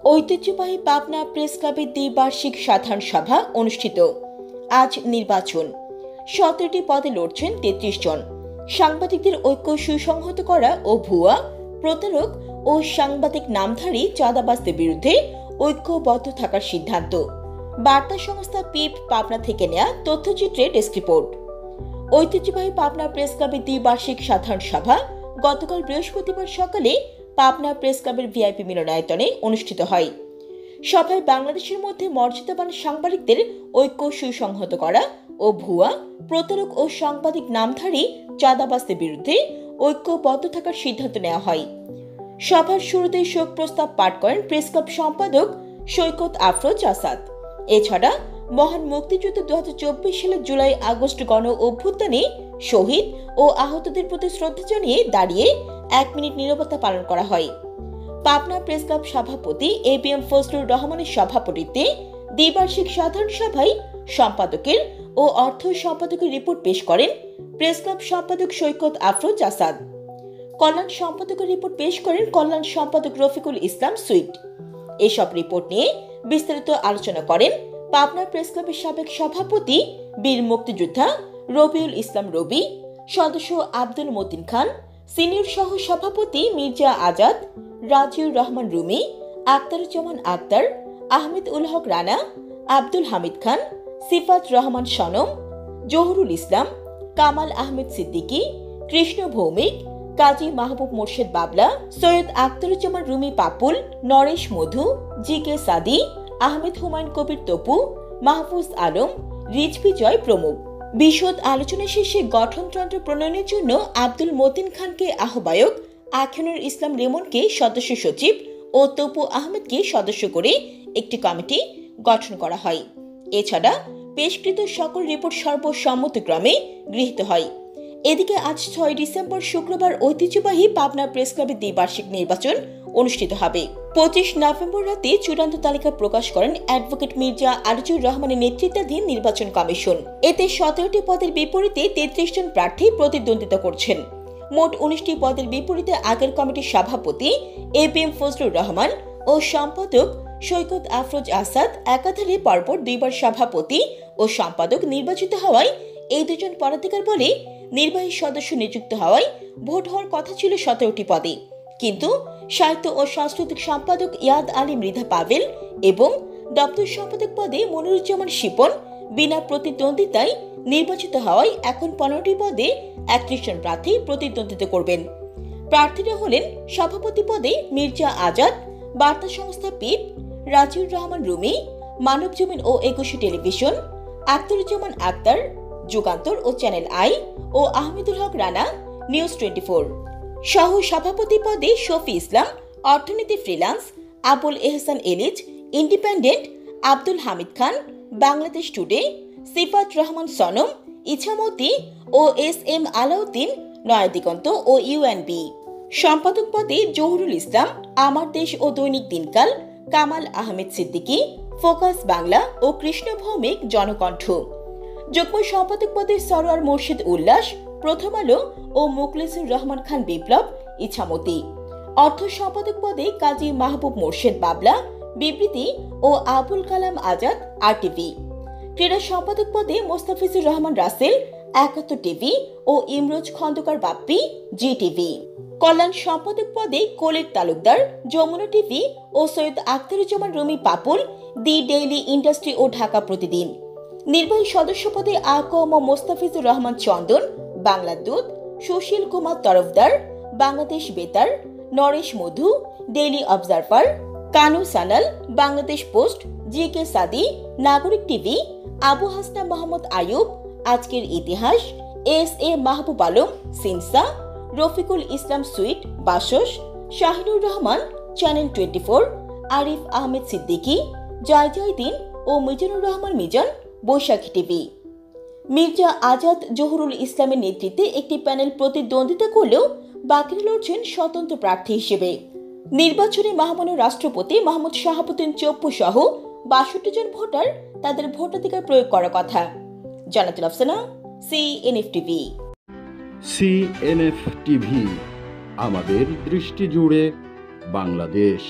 ঐতিহ্যবাহী পাবনা প্রেস ক্লাবের দ্বিবার্ষিক সাধারণ সভা অনুষ্ঠিত। আজ নির্বাচন, 17টি পদে লড়ছেন 33 জন। সাংবাদিকদের ঐক্য সুসংহত করা ও ভুয়া, প্রতারক ও সাংবাদিক নামধারী চাঁদাবাজদের বিরুদ্ধে ঐক্যবদ্ধ থাকার সিদ্ধান্ত। বার্তা সংস্থা পিপ পাবনা থেকে নেয়া তথ্যচিত্রে ডেস্ক রিপোর্ট। ঐতিহ্যবাহী পাবনা প্রেস ক্লাবের দ্বিবার্ষিক সাধারণ সভা গতকাল বৃহস্পতিবার সকালে পাবনা প্রেস ক্লাবের ভিআইপি মিলনায়তনে অনুষ্ঠিত হয়। সভায় বাংলাদেশের মধ্যে মর্যাদাবান সাংবাদিকদের ঐক্য সুসংহত করা ও ভুয়া, প্রতারক ও সাংবাদিক নামধারী চাঁদাবাজদের বিরুদ্ধে ঐক্যবদ্ধ থাকার সিদ্ধান্ত নেওয়া হয়। সভার শুরুতে শোক প্রস্তাব পাঠ করেন প্রেস ক্লাব সম্পাদক সৈকত আফরোজ আসাদ। এছাড়া মহান মুক্তিযুদ্ধ 2024 সালের জুলাই আগস্ট গণ অভ্যুত্থানে শহীদ ও আহতদের প্রতি শ্রদ্ধা জানিয়ে দাঁড়িয়ে 1 মিনিট নীরবতা পালন করা হয়। পাবনা প্রেস ক্লাব সভাপতি এবিএম ফজলুর রহমানের সভাপতিত্বে দ্বিবার্ষিক সাধারণ সভায় সম্পাদকের ও অর্থ সম্পাদকের রিপোর্ট পেশ করেন প্রেস ক্লাব সম্পাদক সৈকত আফরোজ আসাদ। কল্যাণ সম্পাদকের রিপোর্ট পেশ করেন কল্যাণ সম্পাদক রফিকুল ইসলাম সুইট। এসব রিপোর্ট নিয়ে বিস্তারিত আলোচনা করেন পাবনা প্রেস ক্লাবের সাবেক সভাপতি বীর মুক্তিযোদ্ধা রবিউল ইসলাম রবি, সদস্য আব্দুল মতিন খান, সিনিয়র সহ সভাপতি মির্জা আজাদ, রাজিউর রহমান রুমি, আক্তারুজ্জামান আক্তার, আহমেদ উল হক রানা, আব্দুল হামিদ খান, সিফাত রহমান সনম, জহুরুল ইসলাম, কামাল আহমেদ সিদ্দিকী, কৃষ্ণ ভৌমিক, কাজী মাহবুব মোর্শেদ বাবলা, সৈয়দ আক্তারুজ্জামান রুমি পাপুল, নরেশ মধু, জি কে সাদি, আহমেদ হুমায়ুন কবির তপু, মাহফুজ আলম, রিজভি জয় প্রমুখ। বিশদ আলোচনা শেষে গঠনতন্ত্র প্রণয়নের জন্য আব্দুল মতিন খানকে আহ্বায়ক, আখিনুর ইসলাম রেমনকে সদস্য সচিব ও তপু আহমেদকে সদস্য করে একটি কমিটি গঠন করা হয়। এছাড়া পেশকৃত সকল রিপোর্ট সর্বসম্মতক্রমে গৃহীত হয়। এদিকে আজ 6 ডিসেম্বর শুক্রবার ঐতিহ্যবাহী পাবনা প্রেস ক্লাবের দ্বিবার্ষিক নির্বাচন অনুষ্ঠিত হবে। 25 নভেম্বর রাতে চূড়ান্ত তালিকা প্রকাশ করেন অ্যাডভোকেট মির্জা আরজুর রহমানের নেতৃত্বাধীন নির্বাচন কমিশন। এতে 17টি পদের বিপরীতে 33 জন প্রার্থী প্রতিদ্বন্দ্বিতা করছেন। মোট 19টি পদের বিপরীতে আগের কমিটির সভাপতি এবিএম ফজলুর রহমান ও সম্পাদক সৈকত আফরোজ আসাদ একাধারে পরপর 2বার সভাপতি ও সম্পাদক নির্বাচিত হওয়ায় এই দুজন পদাধিকার বলে নির্বাহী সদস্য নিযুক্ত হওয়ায় ভোট হওয়ার কথা ছিল 17টি পদে, কিন্তু সাহিত্য ও সাংস্কৃতিক সম্পাদক ইয়াদ আলী মৃধা পাভেল এবং দপ্তর সম্পাদক পদে মনিরুজ্জামান শিপন বিনা প্রতিদ্বন্দ্বিতায় নির্বাচিত হওয়ায় এখন 15টি পদে 31 জন প্রার্থী প্রতিদ্বন্দ্বিতা করবেন। প্রার্থীরা হলেন সভাপতি পদে মির্জা আজাদ, বার্তা সংস্থা পিপ, রাজিউর রহমান রুমি, মানব জমিন ও 21 টেলিভিশন, আক্তারুজ্জামান আক্তার, যুগান্তর ও চ্যানেল আই ও আহমেদুল হক রানা, নিউজ 24। সহ সভাপতি পদে শফি ইসলাম, অর্থনীতি freelance, Abul Ehsan Eliz, Independent, Abdul Hamid Khan, Bangladesh Today, Sifat Rahman Sanam, Ichamati ও SM আলাউদ্দিন, নয়াদিগন্ত ও UNB। সম্পাদক পদে জহুরুল ইসলাম, আমার দেশ ও দৈনিক দিনকাল, কামাল আহমেদ সিদ্দিকী, ফোকাস বাংলা ও কৃষ্ণ ভৌমিক, জনকণ্ঠ। যুগ্ম সম্পাদক পদে সরোয়ার মোর্শেদ উল্লাস, প্রথম আলো ও মুখলিসুর রহমান খান বিপ্লব, ইছামতি। অর্থ সম্পাদক পদে কাজী মাহবুব মোর্শেদ বাবলা, বিবৃতি ও আবুল কালাম আজাদ, RTV। ক্রীড়া সম্পাদক পদে মোস্তাফিজুর রহমান রাসেল, 71 টিভি ও ইমরোজ খন্দকার বাপ্পি, GTV। কল্যাণ সম্পাদক পদে কলির তালুকদার, যমুনা টিভি ও সৈয়দ আক্তারুজ্জামান রুমি পাপুল, দি ডেইলি ইন্ডাস্ট্রি ও ঢাকা প্রতিদিন। নির্বাহী সদস্য পদে আকম মোস্তাফিজুর রহমান চন্দন, বাংলা দূত, Sushil Kumar Tarafdar, Bangladesh Betar, Naresh Madhu, Daily Observer, Kanu Sanyal, Bangladesh Post, GK Sadi, Nagorik TV, Abu Hasna Mohammad Ayub, আজকের ইতিহাস, SA মাহবুব আলম, সিনসা, রফিকুল ইসলাম সুইট, বাসস, শাহিনুর রহমান, চ্যানেল 24, আরিফ আহমেদ সিদ্দিকী, জয়দিন ও মিজানুর রহমান মিজান, বৈশাখী টিভি। মির্জা আজাদ জহুরুল ইসলামের নেতৃত্বে একটি প্যানেল প্রতিদ্বন্দ্বিতা করলেও বাকিরা লড়ছেন স্বতন্ত্র প্রার্থী হিসেবে। নির্বাচনে মহামান্য রাষ্ট্রপতি মোহাম্মদ শাহাবুদ্দিন চপ্পু সহ 62 জন ভোটার তাদের ভোটাধিকার প্রয়োগ করার কথা। Jannatul Afsana, CNF TV. CNF TV, আমাদের দৃষ্টি জুড়ে বাংলাদেশ।